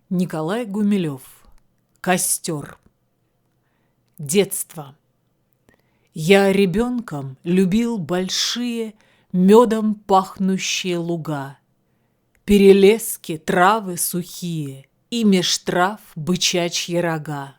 Николай Гумилев. Костер. Детство. Я ребенком любил большие, медом пахнущие луга, перелески, травы сухие и меж трав бычачьи рога.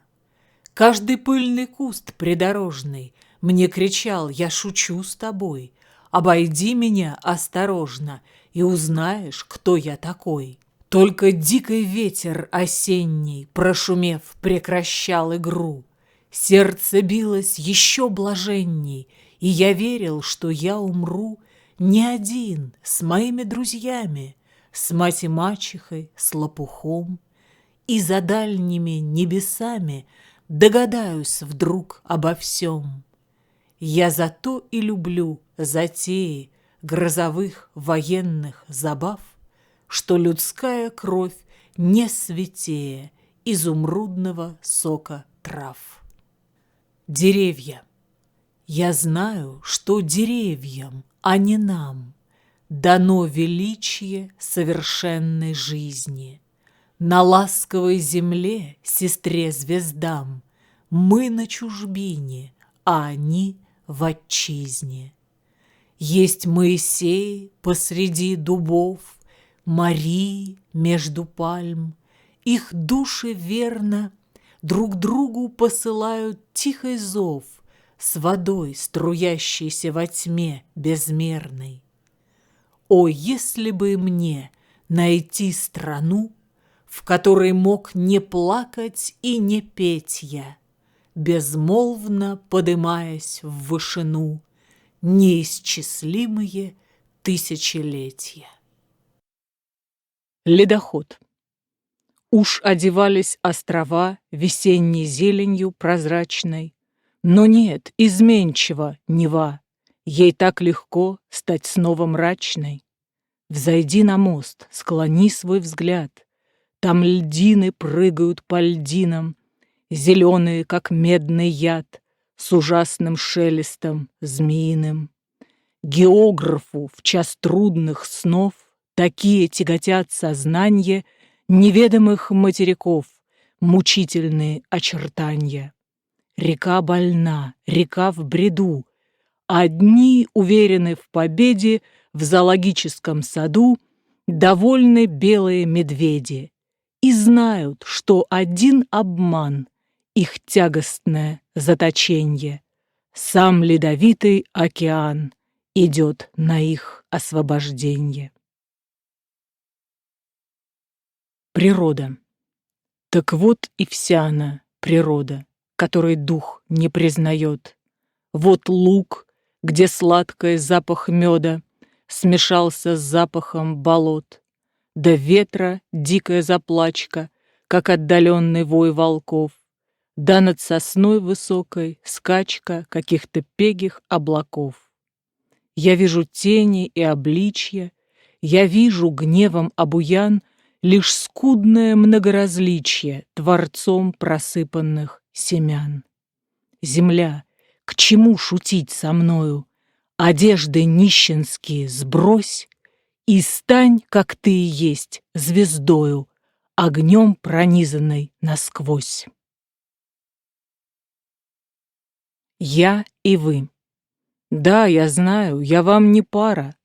Каждый пыльный куст придорожный мне кричал: я шучу с тобой, обойди меня осторожно, и узнаешь, кто я такой. Только дикий ветер осенний, прошумев, прекращал игру. Сердце билось еще блаженней, и я верил, что я умру не один, с моими друзьями, с мать и мачехой, с лопухом. И за дальними небесами догадаюсь вдруг обо всем. Я зато и люблю затеи грозовых военных забав, что людская кровь не святее изумрудного сока трав. Деревья. Я знаю, что деревьям, а не нам, дано величие совершенной жизни. На ласковой земле, сестре звездам, мы на чужбине, а они в отчизне. Есть Моисей посреди дубов, Марии между пальм. Их души верно друг другу посылают тихий зов с водой, струящейся во тьме безмерной. О, если бы мне найти страну, в которой мог не плакать и не петь я, безмолвно подымаясь в вышину неисчислимые тысячелетия. Ледоход. Уж одевались острова весенней зеленью прозрачной, но нет, изменчива Нева, ей так легко стать снова мрачной. Взойди на мост, склони свой взгляд, там льдины прыгают по льдинам, зеленые, как медный яд, с ужасным шелестом змеиным. Географу в час трудных снов такие тяготят сознанье неведомых материков, мучительные очертания. Река больна, река в бреду. Одни уверены в победе в зоологическом саду, довольны белые медведи и знают, что один обман — их тягостное заточенье. Сам ледовитый океан идет на их освобождение. Природа. Так вот и вся она, природа, которой дух не признает. Вот луг, где сладкий запах меда смешался с запахом болот, до ветра дикая заплачка, как отдаленный вой волков, да над сосной высокой скачка каких-то пегих облаков. Я вижу тени и обличья, я вижу гневом обуян лишь скудное многоразличие творцом просыпанных семян. Земля, к чему шутить со мною? Одежды нищенские сбрось и стань, как ты и есть, звездою, огнем пронизанной насквозь. Я и вы. Да, я знаю, я вам не пара.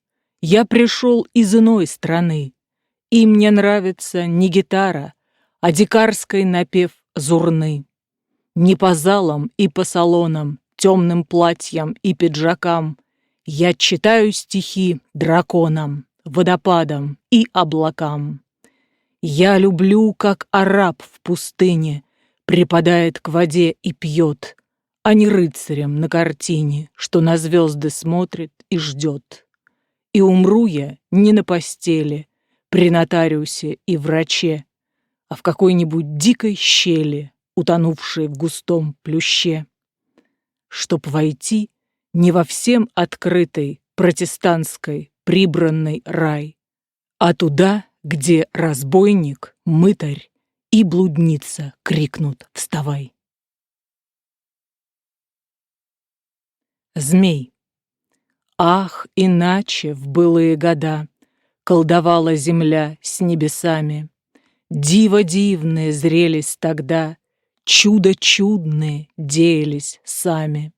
Я пришел из иной страны, и мне нравится не гитара, а дикарский напев зурны. Не по залам и по салонам, темным платьям и пиджакам я читаю стихи драконам, водопадам и облакам. Я люблю, как араб в пустыне припадает к воде и пьет, а не рыцарем на картине, что на звезды смотрит и ждет. И умру я не на постели, при нотариусе и враче, а в какой-нибудь дикой щели, утонувшей в густом плюще, чтоб войти не во всем открытый протестантской прибранный рай, а туда, где разбойник, мытарь и блудница крикнут «Вставай!». Змей. Ах, иначе в былые года колдовала земля с небесами. Диво дивные зрелись тогда, чудо чудные деялись сами.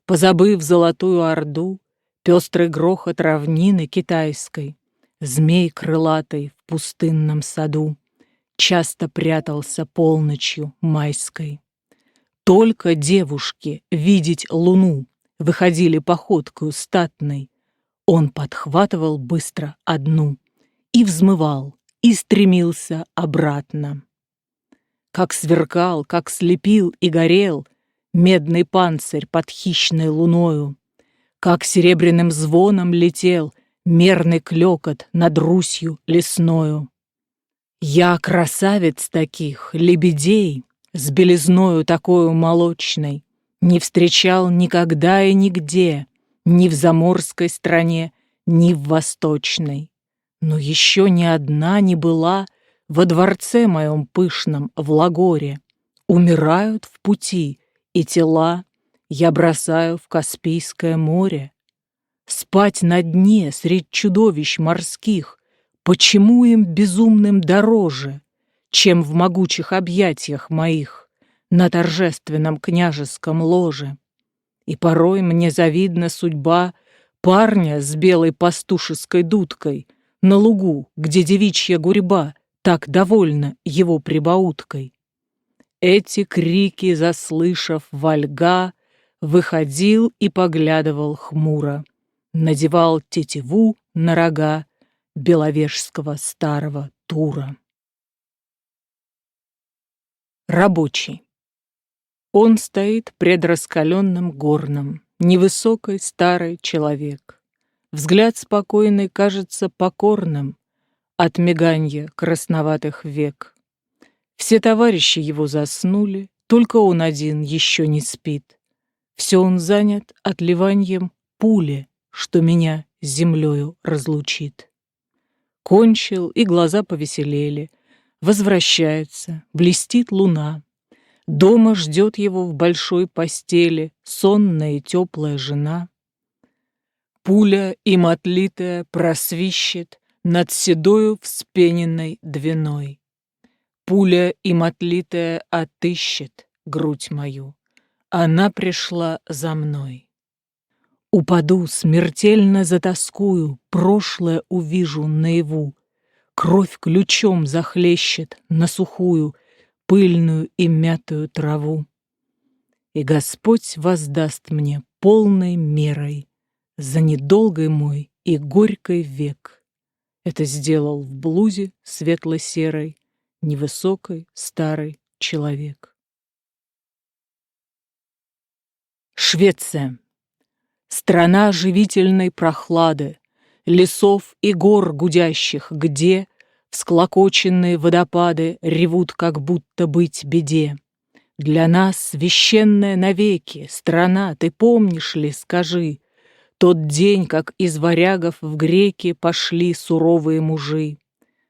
Позабыв золотую орду, пестрый грохот равнины китайской, змей крылатый в пустынном саду часто прятался полночью майской. Только девушки видеть луну выходили походкою статной. Он подхватывал быстро одну и взмывал, и стремился обратно. Как сверкал, как слепил и горел медный панцирь под хищной луною, как серебряным звоном летел мерный клёкот над Русью лесною. Я красавиц таких, лебедей, с белизною такою молочной, не встречал никогда и нигде, ни в заморской стране, ни в восточной. Но еще ни одна не была во дворце моем пышном в Лагоре. Умирают в пути, и тела я бросаю в Каспийское море. Спать на дне средь чудовищ морских, почему им безумным дороже, чем в могучих объятиях моих на торжественном княжеском ложе? И порой мне завидна судьба парня с белой пастушеской дудкой на лугу, где девичья гурьба так довольна его прибауткой. Эти крики заслышав, Вольга выходил и поглядывал хмуро, надевал тетиву на рога беловежского старого тура. Рабочий. Он стоит пред раскаленным горном, невысокий старый человек. Взгляд спокойный кажется покорным от миганья красноватых век. Все товарищи его заснули, только он один еще не спит. Все он занят отливаньем пули, что меня с землею разлучит. Кончил, и глаза повеселели. Возвращается, блестит луна. Дома ждет его в большой постели сонная и теплая жена. Пуля им отлитая просвищет над седою вспененной двиной. Пуля им отлитая отыщет грудь мою. Она пришла за мной. Упаду, смертельно затоскую, прошлое увижу наяву. Кровь ключом захлещет на сухую, пыльную и мятую траву. И Господь воздаст мне полной мерой за недолгой мой и горький век. Это сделал в блузе светло-серой невысокий старый человек. Швеция. Страна живительной прохлады, лесов и гор гудящих, где всклокоченные водопады ревут, как будто быть беде. Для нас священная навеки страна, ты помнишь ли, скажи, тот день, как из варягов в греки пошли суровые мужи?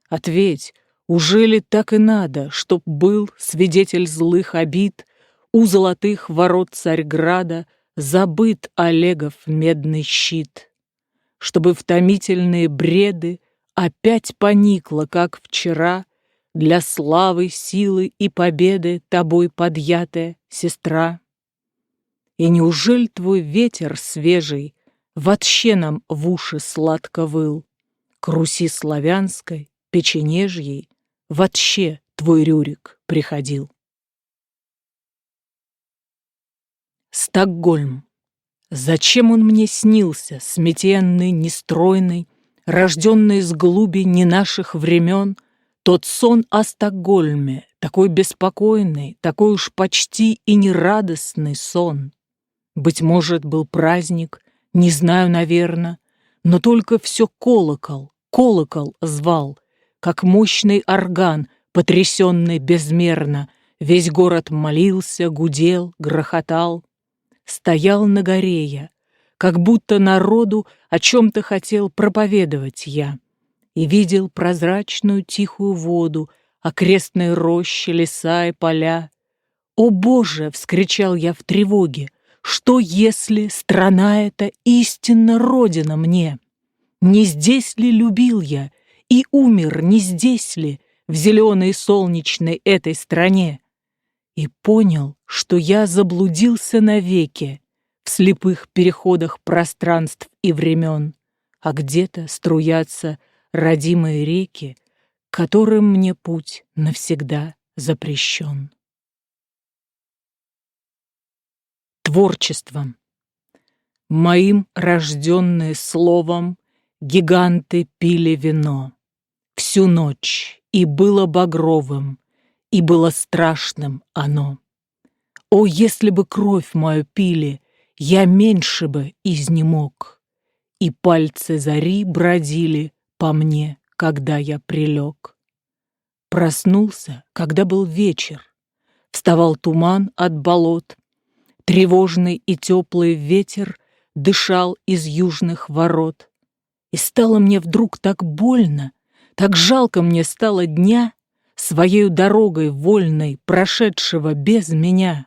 Ответь, ужели так и надо, чтоб был свидетель злых обид у золотых ворот Царьграда забыт Олегов медный щит? Чтобы в томительные бреды опять поникла, как вчера, для славы, силы и победы тобой подъятая сестра? И неужель твой ветер свежий вообще нам в уши сладко выл? К Руси славянской, печенежьей, вообще твой Рюрик приходил? Стокгольм. Зачем он мне снился, сметенный, нестройный, рожденный с глуби не наших времен, тот сон о Стокгольме, такой беспокойный, такой уж почти и нерадостный сон? Быть может, был праздник, не знаю, наверно, но только все колокол, колокол звал, как мощный орган, потрясенный безмерно, весь город молился, гудел, грохотал. Стоял на горе я, как будто народу о чем-то хотел проповедовать я, и видел прозрачную тихую воду, окрестные рощи, леса и поля. «О Боже!» — вскричал я в тревоге. «Что, если страна эта истинно родина мне? Не здесь ли любил я и умер, не здесь ли, в зеленой солнечной этой стране, и понял, что я заблудился навеки в слепых переходах пространств и времен, а где-то струятся родимые реки, которым мне путь навсегда запрещен. Творчеством. Моим рожденные словом гиганты пили вино всю ночь, и было багровым, и было страшным оно. О, если бы кровь мою пили, я меньше бы изнемог, и пальцы зари бродили по мне, когда я прилег. Проснулся, когда был вечер, вставал туман от болот, тревожный и теплый ветер дышал из южных ворот. И стало мне вдруг так больно, так жалко мне стало дня, своею дорогой вольной, прошедшего без меня.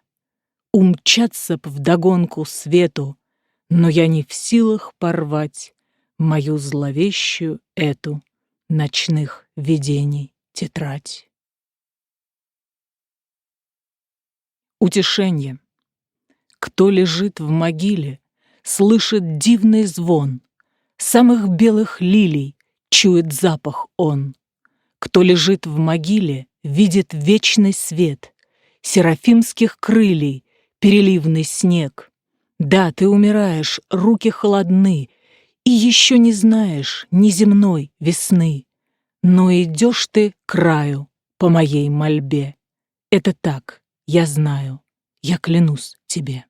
Умчаться б вдогонку свету, но я не в силах порвать мою зловещую эту ночных видений тетрадь. Утешение. Кто лежит в могиле, слышит дивный звон, самых белых лилий чует запах он. Кто лежит в могиле, видит вечный свет серафимских крылей, переливный снег. Да, ты умираешь, руки холодны, и еще не знаешь ни земной весны, но идешь ты к краю по моей мольбе. Это так, я знаю, я клянусь тебе.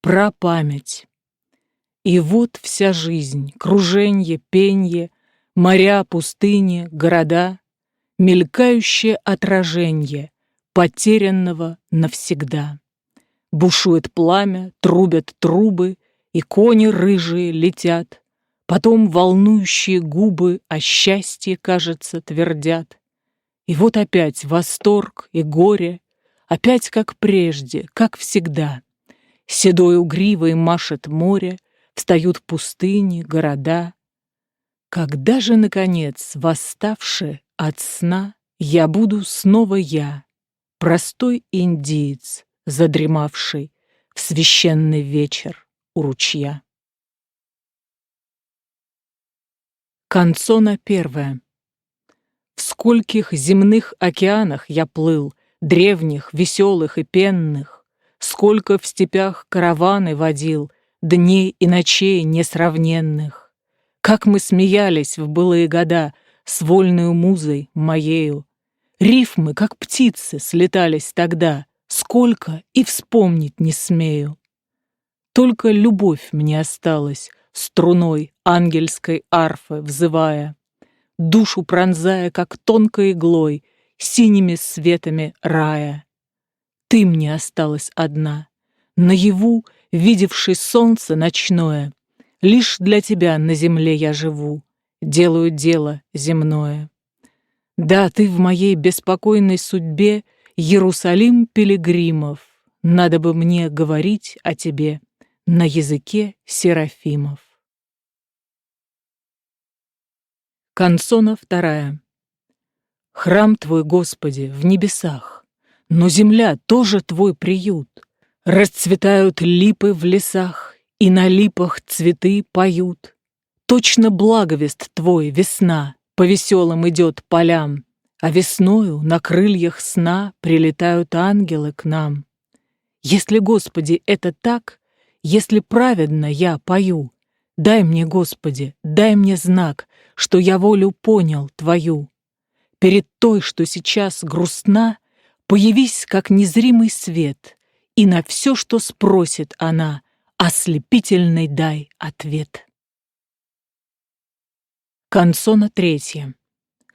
Про память. И вот вся жизнь, круженье, пенье, моря, пустыни, города, мелькающее отраженье потерянного навсегда. Бушует пламя, трубят трубы, и кони рыжие летят, потом волнующие губы о счастье, кажется, твердят. И вот опять восторг и горе, опять как прежде, как всегда. Седой угривой машет море, встают пустыни, города. Когда же, наконец, восставши от сна, я буду снова я, простой индиец, задремавший в священный вечер у ручья. Канцона первая. В скольких земных океанах я плыл, древних, веселых и пенных, сколько в степях караваны водил, дней и ночей несравненных. Как мы смеялись в былые года с вольною музой моею. Рифмы, как птицы, слетались тогда, сколько и вспомнить не смею. Только любовь мне осталась, струной ангельской арфы взывая, душу пронзая, как тонкой иглой, синими светами рая. Ты мне осталась одна, наяву, видевший солнце ночное. Лишь для тебя на земле я живу, делаю дело земное. Да, ты в моей беспокойной судьбе Иерусалим пилигримов. Надо бы мне говорить о тебе на языке серафимов. Канцона вторая. Храм твой, Господи, в небесах, но земля тоже твой приют. Расцветают липы в лесах, и на липах цветы поют. Точно благовест твой, весна, по веселым идет полям, а весною на крыльях сна прилетают ангелы к нам. Если, Господи, это так, если праведно я пою, дай мне, Господи, дай мне знак, что я волю понял Твою. Перед той, что сейчас грустна, появись, как незримый свет, и на все, что спросит она, ослепительный дай ответ. Канцона третья.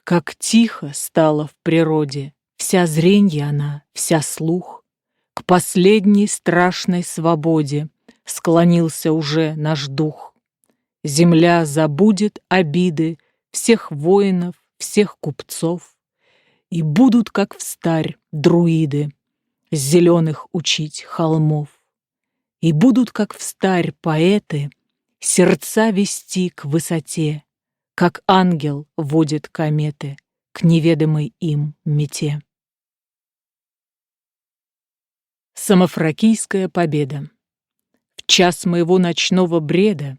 Как тихо стало в природе, вся зренье она, вся слух, к последней страшной свободе склонился уже наш дух. Земля забудет обиды всех воинов, всех купцов, и будут, как встарь, друиды с зеленых учить холмов. И будут, как встарь, поэты сердца вести к высоте, как ангел водит кометы к неведомой им мете. Самофракийская победа. В час моего ночного бреда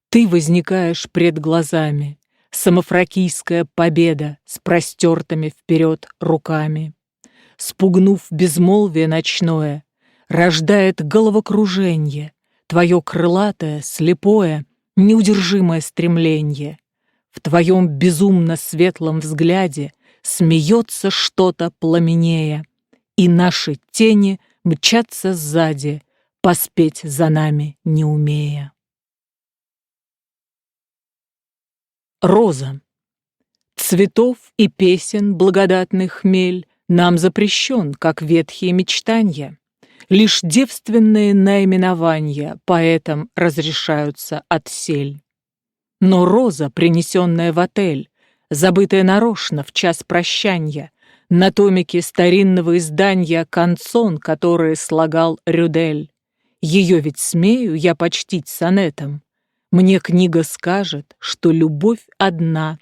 ты возникаешь пред глазами, самофракийская победа с простертыми вперед руками. Спугнув безмолвие ночное, рождает головокруженье, твое крылатое, слепое, неудержимое стремленье. В твоем безумно светлом взгляде смеется что-то пламенея, и наши тени мчатся сзади, поспеть за нами не умея. Роза. Цветов и песен благодатный хмель нам запрещен, как ветхие мечтанья. Лишь девственные наименования поэтам разрешаются отсель. Но роза, принесенная в отель, забытая нарочно в час прощанья, на томике старинного издания канцон, которые слагал Рюдель. Ее ведь смею я почтить сонетом. Мне книга скажет, что любовь одна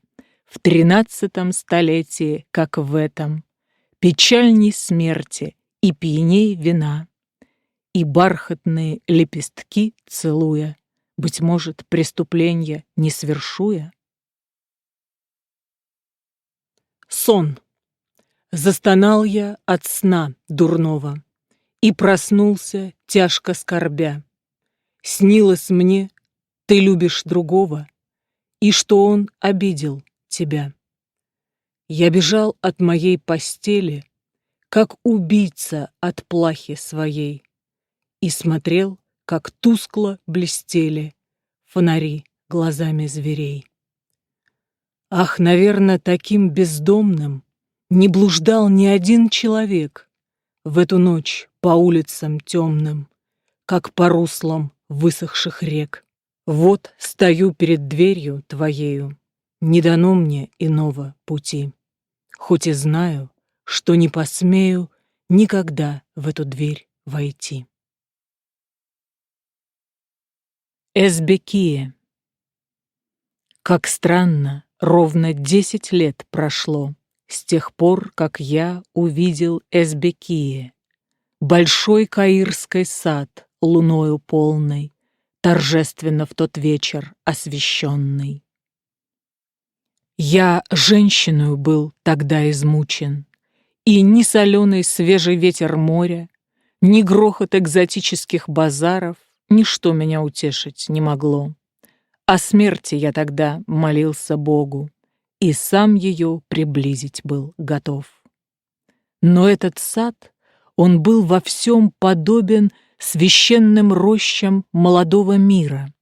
в 13 столетии, как в этом, печальней смерти и пьяней вина. И бархатные лепестки целуя, быть может, преступления не свершуя. Сон. Застонал я от сна дурного и проснулся, тяжко скорбя. Снилось мне, ты любишь другого, и что он обидел тебя. Я бежал от моей постели, как убийца от плахи своей, и смотрел, как тускло блестели фонари глазами зверей. Ах, наверно, таким бездомным не блуждал ни один человек в эту ночь по улицам темным, как по руслам высохших рек. Вот стою перед дверью твоею, не дано мне иного пути, хоть и знаю, что не посмею никогда в эту дверь войти. Эзбекия. Как странно, ровно 10 лет прошло с тех пор, как я увидел Эзбекие, большой каирский сад луною полной, торжественно в тот вечер освещенный. Я женщиною был тогда измучен, и ни соленый свежий ветер моря, ни грохот экзотических базаров ничто меня утешить не могло. О смерти я тогда молился Богу, и сам ее приблизить был готов. Но этот сад, он был во всем подобен священным рощам молодого мира.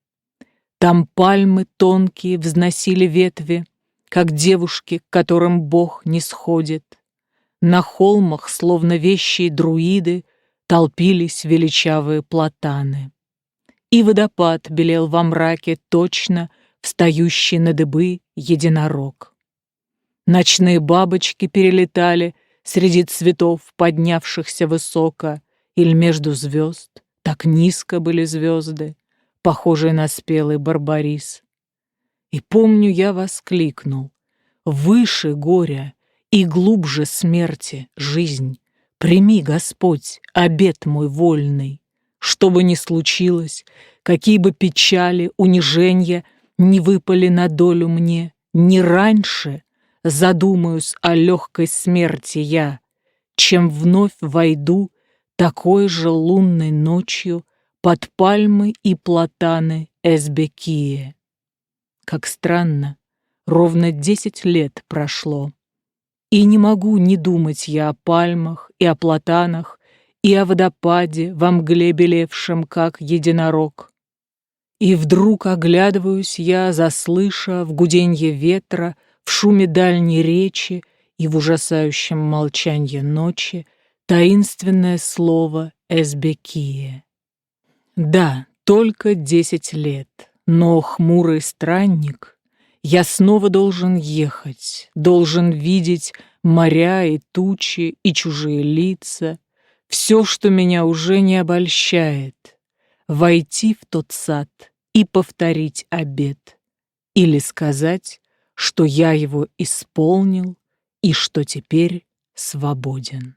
Там пальмы тонкие взносили ветви, как девушки, к которым Бог не сходит. На холмах, словно вещие друиды, толпились величавые платаны. И водопад белел во мраке точно встающий на дыбы единорог. Ночные бабочки перелетали среди цветов, поднявшихся высоко, или между звезд, так низко были звезды, похожие на спелый барбарис. И помню, я воскликнул: выше горя и глубже смерти жизнь, прими, Господь, обет мой вольный. Что бы ни случилось, какие бы печали, унижения не выпали на долю мне, не раньше задумаюсь о легкой смерти я, чем вновь войду такой же лунной ночью под пальмы и платаны Эзбекии. Как странно, ровно 10 лет прошло, и не могу не думать я о пальмах и о платанах, и о водопаде во мгле белевшем, как единорог. И вдруг оглядываюсь я, заслыша в гуденье ветра, в шуме дальней речи и в ужасающем молчанье ночи таинственное слово «Эзбекия». Да, только 10 лет, но, хмурый странник, я снова должен ехать, должен видеть моря и тучи и чужие лица, все, что меня уже не обольщает, войти в тот сад и повторить обет, или сказать, что я его исполнил и что теперь свободен.